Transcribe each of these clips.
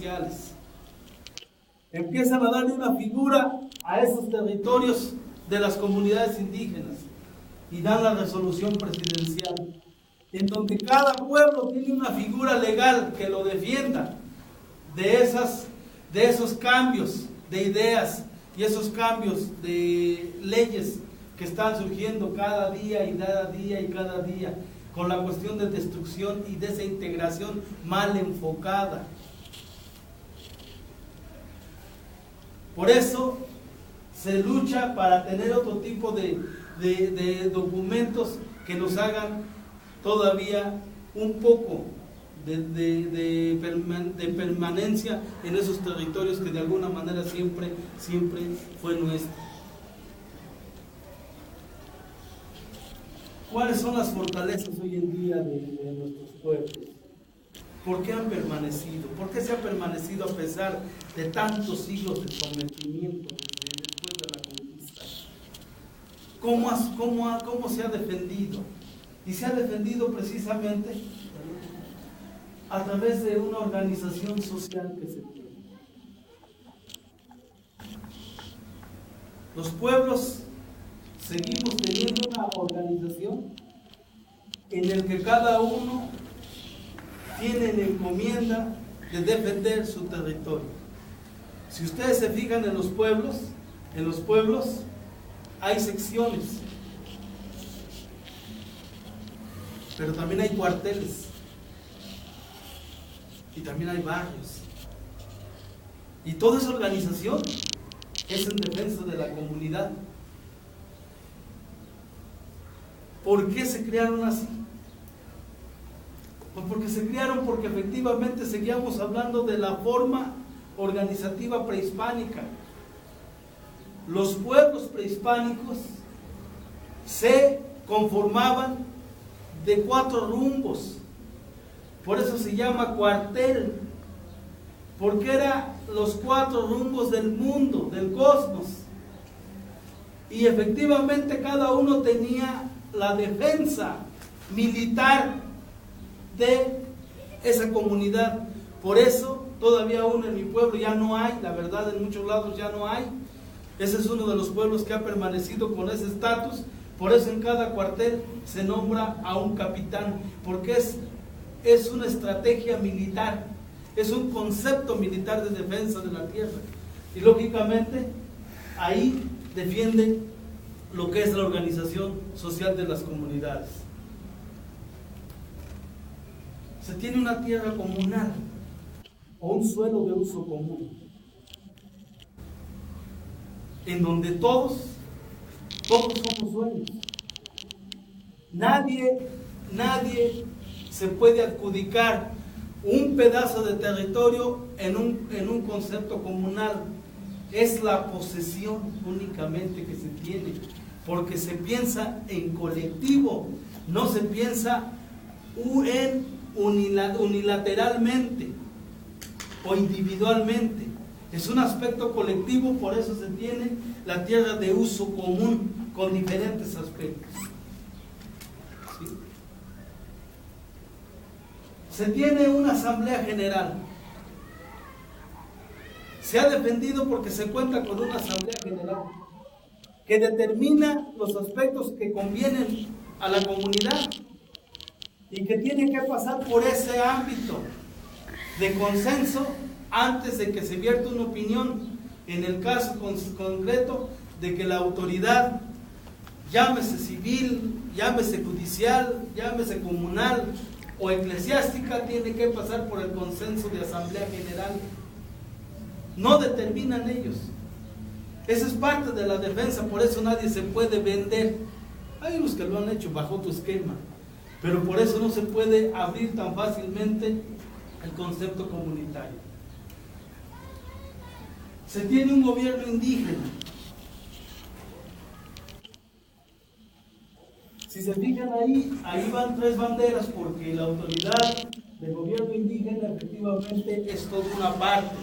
presidenciales. Empiezan a darle una figura a esos territorios de las comunidades indígenas y dan la resolución presidencial, en donde cada pueblo tiene una figura legal que lo defienda de esos cambios de ideas y esos cambios de leyes que están surgiendo cada día y cada día y cada día, con la cuestión de destrucción y desintegración mal enfocada. Por eso se lucha para tener otro tipo de documentos que nos hagan todavía un poco de permanencia en esos territorios que de alguna manera siempre fue nuestro. ¿Cuáles son las fortalezas hoy en día de nuestros pueblos? ¿Por qué han permanecido? ¿Por qué se ha permanecido a pesar de tantos siglos de sometimiento después de la conquista? ¿Cómo se ha defendido? Y se ha defendido precisamente a través de una organización social que se tiene. Los pueblos seguimos teniendo una organización en la que cada uno tiene la encomienda de defender su territorio. Si ustedes se fijan en los pueblos hay secciones, pero también hay cuarteles y también hay barrios, y toda esa organización es en defensa de la comunidad. ¿Por qué se crearon así? Pues porque se crearon porque efectivamente seguíamos hablando de la forma organizativa prehispánica. Los pueblos prehispánicos se conformaban de 4 rumbos, por eso se llama cuartel, porque eran los 4 rumbos del mundo, del cosmos, y efectivamente cada uno tenía la defensa militar de esa comunidad. Por eso todavía aún en mi pueblo ya no hay, la verdad en muchos lados ya no hay. Ese es uno de los pueblos que ha permanecido con ese estatus. Por eso en cada cuartel se nombra a un capitán, porque es una estrategia militar, es un concepto militar de defensa de la tierra, y lógicamente ahí defiende lo que es la organización social de las comunidades. Se tiene una tierra comunal o un suelo de uso común, en donde todos somos dueños. Nadie se puede adjudicar un pedazo de territorio en un concepto comunal. Es la posesión únicamente que se tiene, porque se piensa en colectivo, no se piensa unilateralmente o individualmente. Es un aspecto colectivo, por eso se tiene la tierra de uso común con diferentes aspectos. ¿Sí? Se tiene una asamblea general. Se ha defendido porque se cuenta con una asamblea general que determina los aspectos que convienen a la comunidad y que tiene que pasar por ese ámbito de consenso antes de que se vierta una opinión, en el caso concreto de que la autoridad, llámese civil, llámese judicial, llámese comunal o eclesiástica, tiene que pasar por el consenso de asamblea general. No determinan ellos. Esa es parte de la defensa, por eso nadie se puede vender. Hay unos que lo han hecho bajo tu esquema, pero por eso no se puede abrir tan fácilmente el concepto comunitario. Se tiene un gobierno indígena. Si se fijan ahí van 3 banderas, porque la autoridad del gobierno indígena efectivamente es toda una parte.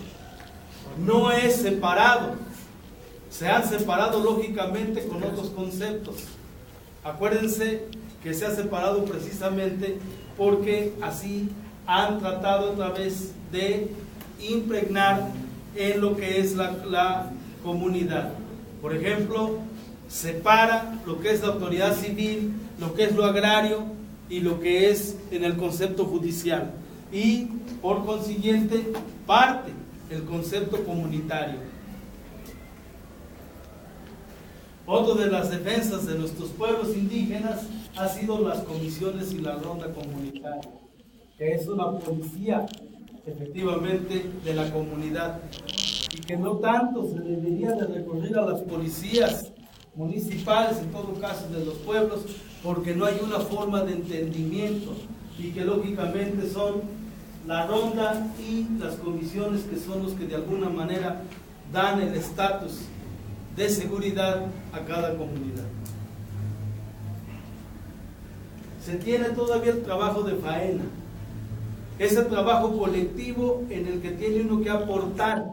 No es separado. Se han separado lógicamente con otros conceptos. Acuérdense que se ha separado precisamente porque así han tratado otra vez de impregnar en lo que es la comunidad. Por ejemplo, separa lo que es la autoridad civil, lo que es lo agrario y lo que es en el concepto judicial. Y por consiguiente parte el concepto comunitario. Otra de las defensas de nuestros pueblos indígenas ha sido las comisiones y la ronda comunitaria, que es una policía efectivamente de la comunidad, y que no tanto se debería de recurrir a las policías municipales, en todo caso de los pueblos, porque no hay una forma de entendimiento, y que lógicamente son la ronda y las comisiones que son los que de alguna manera dan el estatus de seguridad a cada comunidad. Se tiene todavía el trabajo de faena, ese trabajo colectivo en el que tiene uno que aportar,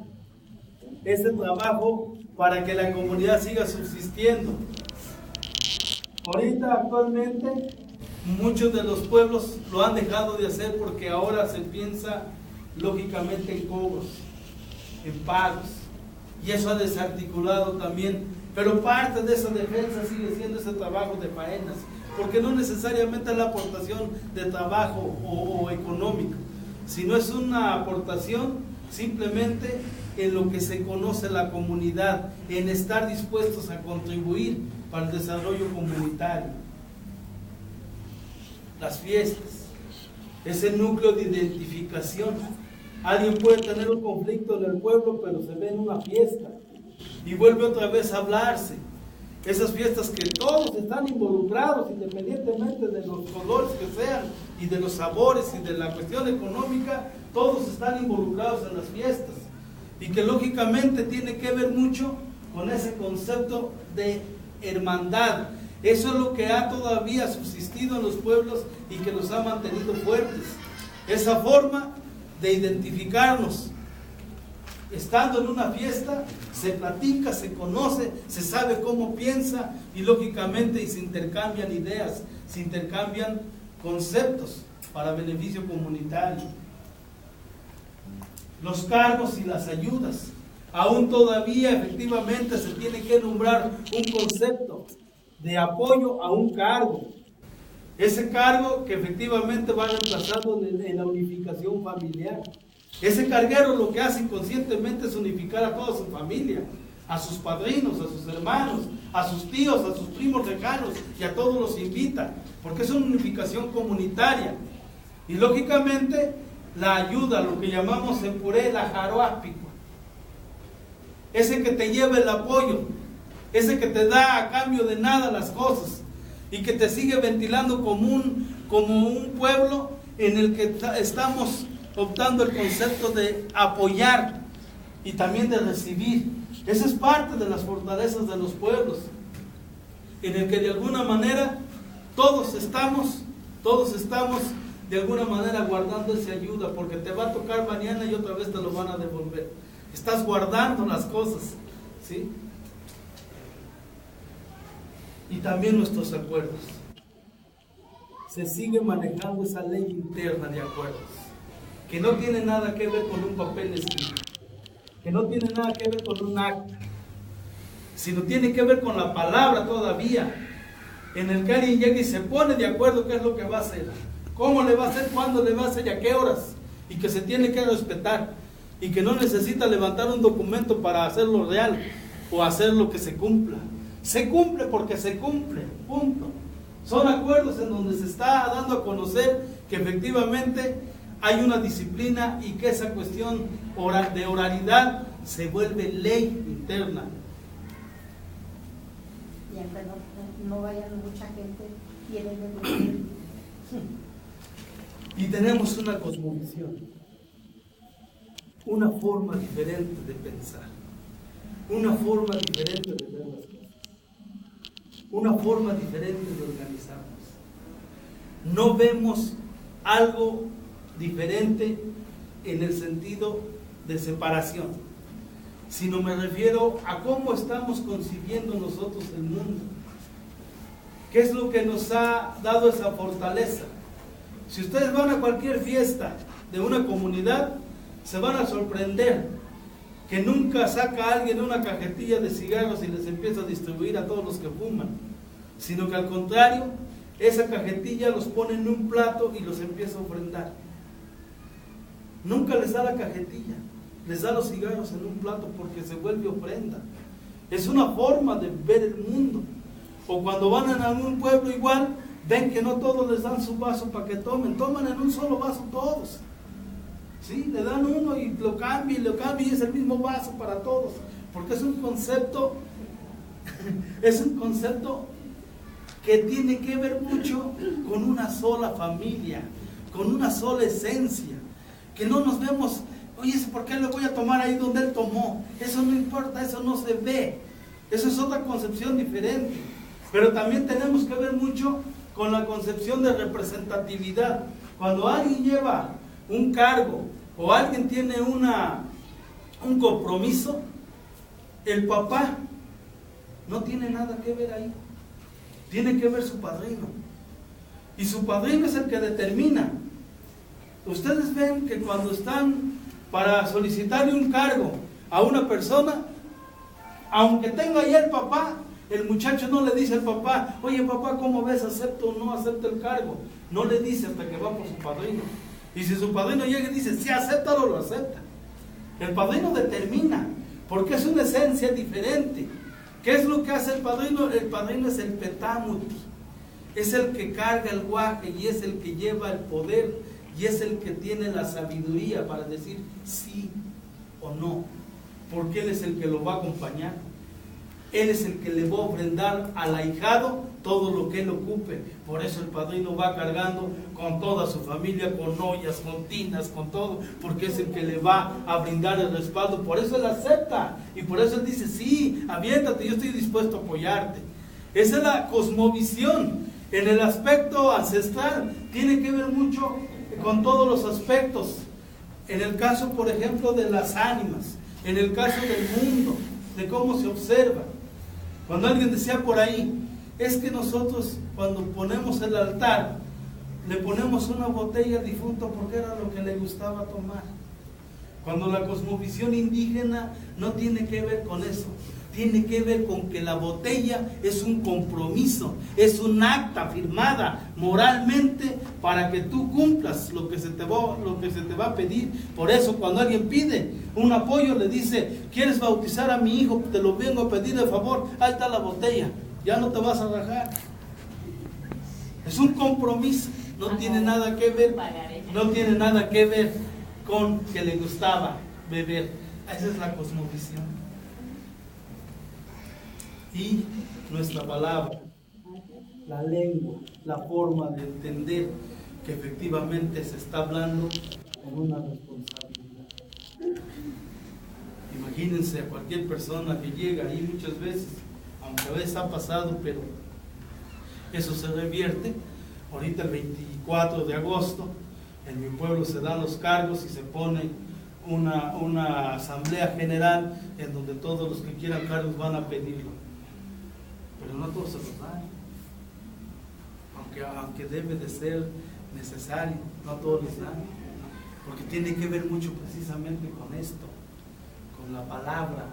ese trabajo para que la comunidad siga subsistiendo. Ahorita actualmente muchos de los pueblos lo han dejado de hacer porque ahora se piensa lógicamente en cobros, en pagos, y eso ha desarticulado también, pero parte de esa defensa sigue siendo ese trabajo de faenas, porque no necesariamente es la aportación de trabajo o económico, sino es una aportación simplemente en lo que se conoce la comunidad, en estar dispuestos a contribuir para el desarrollo comunitario. Las fiestas, ese núcleo de identificación. Alguien puede tener un conflicto en el pueblo, pero se ve en una fiesta y vuelve otra vez a hablarse. Esas fiestas que todos están involucrados, independientemente de los colores que sean y de los sabores y de la cuestión económica, todos están involucrados en las fiestas, y que lógicamente tiene que ver mucho con ese concepto de hermandad. Eso es lo que ha todavía subsistido en los pueblos y que los ha mantenido fuertes. Esa forma de identificarnos. Estando en una fiesta, se platica, se conoce, se sabe cómo piensa, y lógicamente se intercambian ideas, se intercambian conceptos para beneficio comunitario. Los cargos y las ayudas. Aún todavía efectivamente se tiene que nombrar un concepto de apoyo a un cargo. Ese cargo que efectivamente va reemplazando en la unificación familiar. Ese carguero lo que hace inconscientemente es unificar a toda su familia, a sus padrinos, a sus hermanos, a sus tíos, a sus primos lejanos, y a todos los invita, porque es una unificación comunitaria. Y lógicamente la ayuda, lo que llamamos en puré la jaroápico, ese que te lleva el apoyo, ese que te da a cambio de nada las cosas, y que te sigue ventilando como un pueblo en el que estamos optando el concepto de apoyar y también de recibir. Esa es parte de las fortalezas de los pueblos, en el que de alguna manera todos estamos de alguna manera guardando esa ayuda, porque te va a tocar mañana y otra vez te lo van a devolver. Estás guardando las cosas, ¿sí? Y también nuestros acuerdos. Se sigue manejando esa ley interna de acuerdos, que no tiene nada que ver con un papel escrito, que no tiene nada que ver con un acta, sino tiene que ver con la palabra todavía, en el que alguien llega y se pone de acuerdo qué es lo que va a hacer, cómo le va a hacer, cuándo le va a hacer y a qué horas, y que se tiene que respetar, y que no necesita levantar un documento para hacerlo real o hacer lo que se cumpla. Se cumple porque se cumple, punto. Son acuerdos en donde se está dando a conocer que efectivamente hay una disciplina y que esa cuestión de oralidad se vuelve ley interna. Y aunque no vayan mucha gente, tienen que cumplir. Y tenemos una cosmovisión, una forma diferente de pensar, una forma diferente de ver las cosas, una forma diferente de organizarnos. No vemos algo diferente en el sentido de separación, sino me refiero a cómo estamos concibiendo nosotros el mundo. ¿Qué es lo que nos ha dado esa fortaleza? Si ustedes van a cualquier fiesta de una comunidad, se van a sorprender que nunca saca a alguien una cajetilla de cigarros y les empieza a distribuir a todos los que fuman, sino que al contrario, esa cajetilla los pone en un plato y los empieza a ofrendar. Nunca les da la cajetilla, les da los cigarros en un plato porque se vuelve ofrenda. Es una forma de ver el mundo. O cuando van a algún pueblo igual, ven que no todos les dan su vaso para que tomen en un solo vaso todos. ¿Sí? Le dan uno y lo cambia y es el mismo vaso para todos, porque es un concepto que tiene que ver mucho con una sola familia, con una sola esencia, que no nos vemos, oye, ¿por qué le voy a tomar ahí donde él tomó? Eso no importa, eso no se ve, eso es otra concepción diferente, pero también tenemos que ver mucho con la concepción de representatividad. Cuando alguien lleva un cargo o alguien tiene un compromiso, el papá no tiene nada que ver ahí, tiene que ver su padrino, y su padrino es el que determina. Ustedes ven que cuando están para solicitarle un cargo a una persona, aunque tenga ya el papá, el muchacho no le dice al papá, oye papá, ¿cómo ves? ¿Acepto o no acepto el cargo? No le dice hasta que va por su padrino. Y si su padrino llega y dice, sí, acéptalo, lo acepta. El padrino determina, porque es una esencia diferente. ¿Qué es lo que hace el padrino? El padrino es el petamuti, es el que carga el guaje y es el que lleva el poder y es el que tiene la sabiduría para decir sí o no, porque él es el que lo va a acompañar. Él es el que le va a ofrendar al ahijado todo lo que él ocupe. Por eso el padrino va cargando con toda su familia, con ollas, con tinas, con todo, porque es el que le va a brindar el respaldo. Por eso él acepta y por eso él dice, sí, aviéntate, yo estoy dispuesto a apoyarte. Esa es la cosmovisión. En el aspecto ancestral tiene que ver mucho con todos los aspectos. En el caso, por ejemplo, de las ánimas, en el caso del mundo, de cómo se observa. Cuando alguien decía por ahí, es que nosotros cuando ponemos el altar, le ponemos una botella al difunto porque era lo que le gustaba tomar. Cuando la cosmovisión indígena no tiene que ver con eso, tiene que ver con que la botella es un compromiso, es un acta firmada moralmente para que tú cumplas lo que se te va a pedir. Por eso cuando alguien pide un apoyo le dice, ¿quieres bautizar a mi hijo? Te lo vengo a pedir de favor, ahí está la botella, ya no te vas a rajar. Es un compromiso, no tiene nada que ver, con que le gustaba beber. Esa es la cosmovisión. Y nuestra palabra, la lengua, la forma de entender que efectivamente se está hablando con una responsabilidad. Imagínense a cualquier persona que llega ahí muchas veces, aunque a veces ha pasado, pero eso se revierte. Ahorita el 24 de agosto en mi pueblo se dan los cargos y se pone una asamblea general en donde todos los que quieran cargos van a pedirlo. Pero no todos se los dan, aunque debe de ser necesario, no todos les dan, porque tiene que ver mucho precisamente con esto, con la palabra.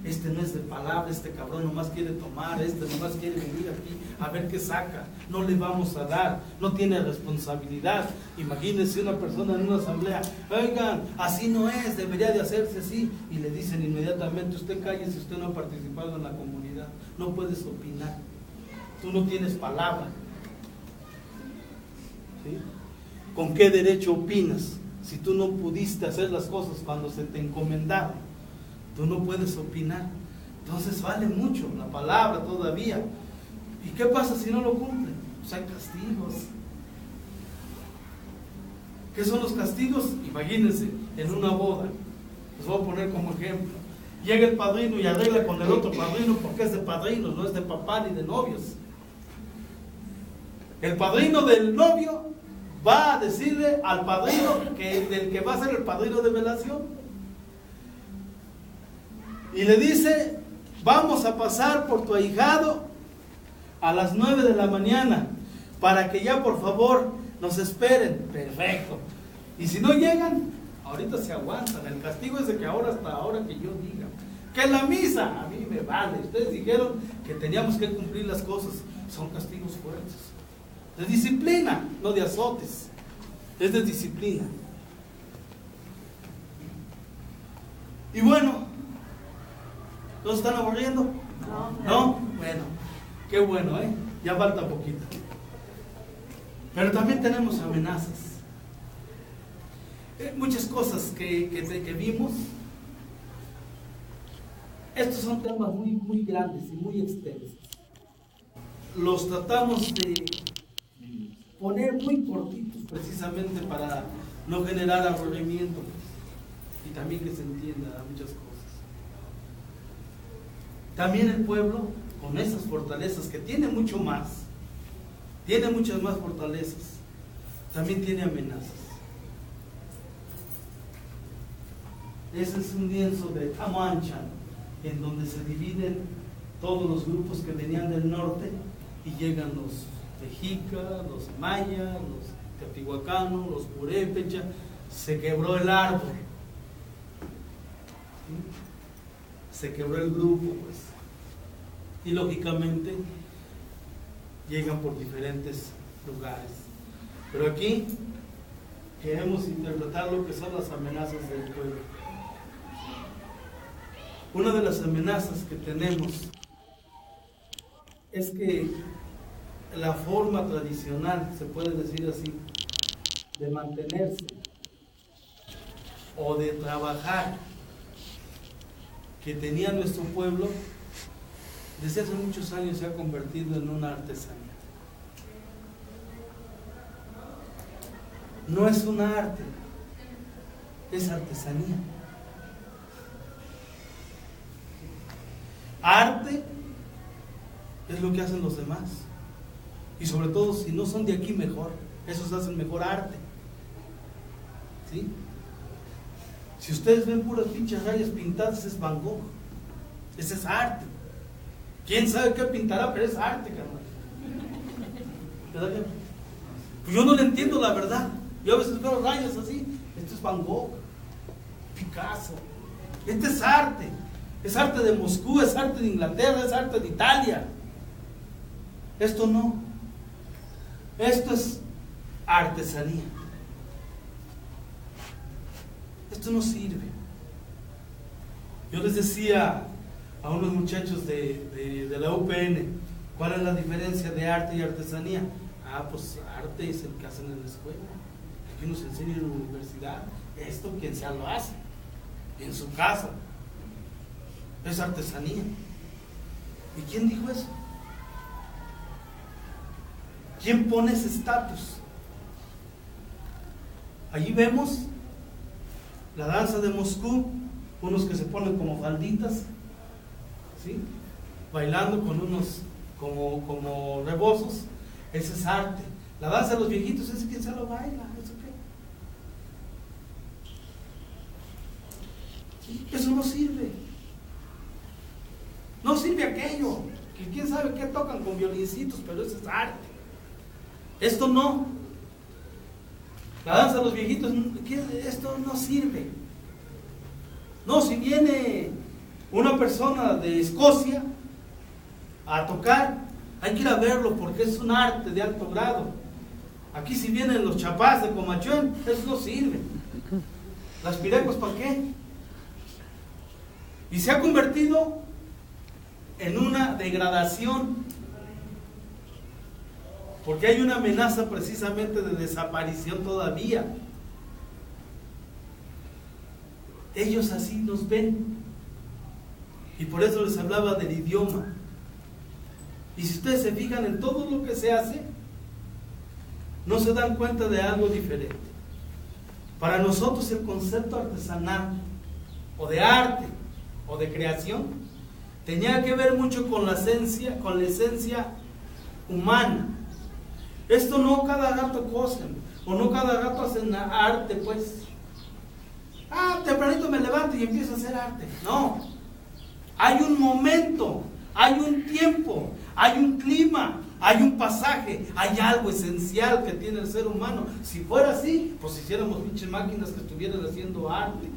Este no es de palabra, este cabrón nomás quiere tomar, este nomás quiere venir aquí a ver qué saca, no le vamos a dar, no tiene responsabilidad. Imagínense una persona en una asamblea, oigan, así no es, debería de hacerse así, y le dicen inmediatamente, usted cállese, usted no ha participado en la comunidad, no puedes opinar, tú no tienes palabra. ¿Sí? ¿Con qué derecho opinas si tú no pudiste hacer las cosas cuando se te encomendaron? Tú no puedes opinar. Entonces vale mucho la palabra todavía. ¿Y qué pasa si no lo cumplen? Pues hay castigos. ¿Qué son los castigos? Imagínense, en una boda, les voy a poner como ejemplo. Llega el padrino y arregla con el otro padrino porque es de padrinos, no es de papá ni de novios. El padrino del novio va a decirle al padrino del que va a ser el padrino de velación. Y le dice, vamos a pasar por tu ahijado a las 9 de la mañana para que ya por favor nos esperen. Perfecto. Y si no llegan, ahorita se aguantan. El castigo es de que ahora, hasta ahora que yo diga. Que la misa, a mí me vale. Ustedes dijeron que teníamos que cumplir las cosas. Son castigos fuertes. De disciplina, no de azotes. Es de disciplina. Y bueno, ¿no están aburriendo? ¿No? Bueno, qué bueno, ¿eh? Ya falta poquito. Pero también tenemos amenazas. Muchas cosas que vimos. Estos son temas muy grandes y muy extensos. Los tratamos de poner muy cortitos precisamente para no generar aburrimiento y también que se entienda muchas cosas. También el pueblo, con esas fortalezas que tiene mucho más, tiene muchas más fortalezas, también tiene amenazas. Ese es un lienzo de Tamanchan, en donde se dividen todos los grupos que venían del norte y llegan los mexicas, los mayas, los teotihuacanos, los purépecha. Se quebró el árbol, se quebró el grupo, pues, y lógicamente llegan por diferentes lugares. Pero aquí queremos interpretar lo que son las amenazas del pueblo. Una de las amenazas que tenemos es que la forma tradicional, se puede decir así, de mantenerse o de trabajar que tenía nuestro pueblo, desde hace muchos años se ha convertido en una artesanía. No es una arte, es artesanía. Arte es lo que hacen los demás. Y sobre todo, si no son de aquí, mejor. Esos hacen mejor arte. ¿Sí? Si ustedes ven puras pinches rayas pintadas, es Van Gogh. Ese es arte. ¿Quién sabe qué pintará? Pero es arte, carnal. ¿Verdad? Pues yo no le entiendo la verdad. Yo a veces veo rayas así. Esto es Van Gogh, Picasso. Este es arte. Es arte de Moscú, es arte de Inglaterra, es arte de Italia. Esto no. Esto es artesanía. Esto no sirve. Yo les decía a unos muchachos de la UPN, ¿cuál es la diferencia de arte y artesanía? Ah, pues arte es el que hacen en la escuela. Aquí nos enseñan en la universidad. Esto quien sea lo hace. En su casa. Es artesanía. ¿Y quién dijo eso? ¿Quién pone ese estatus? Allí vemos la danza de Moscú, unos que se ponen como falditas, ¿sí? Bailando con unos como rebozos. Ese es arte. La danza de los viejitos, ese quien se lo baila, ¿eso qué? ¿Sí? Eso no sirve. No sirve aquello, que quién sabe qué tocan con violincitos, pero eso es arte. Esto no. La danza de los viejitos, esto no sirve. No, si viene una persona de Escocia a tocar, hay que ir a verlo porque es un arte de alto grado. Aquí si vienen los chapás de Comachón, eso no sirve. Las pirecos, ¿para qué? Y se ha convertido en una degradación, porque hay una amenaza precisamente de desaparición todavía. Ellos así nos ven, y por eso les hablaba del idioma. Y si ustedes se fijan en todo lo que se hace, no se dan cuenta de algo diferente. Para nosotros el concepto artesanal, o de arte, o de creación, tenía que ver mucho con la esencia humana. Esto no cada rato cosen, o no cada rato hacen arte, pues. Tempranito me levanto y empiezo a hacer arte. No. Hay un momento, hay un tiempo, hay un clima, Hay un pasaje, hay algo esencial que tiene el ser humano. Si fuera así, pues hiciéramos pinches máquinas que estuvieran haciendo arte.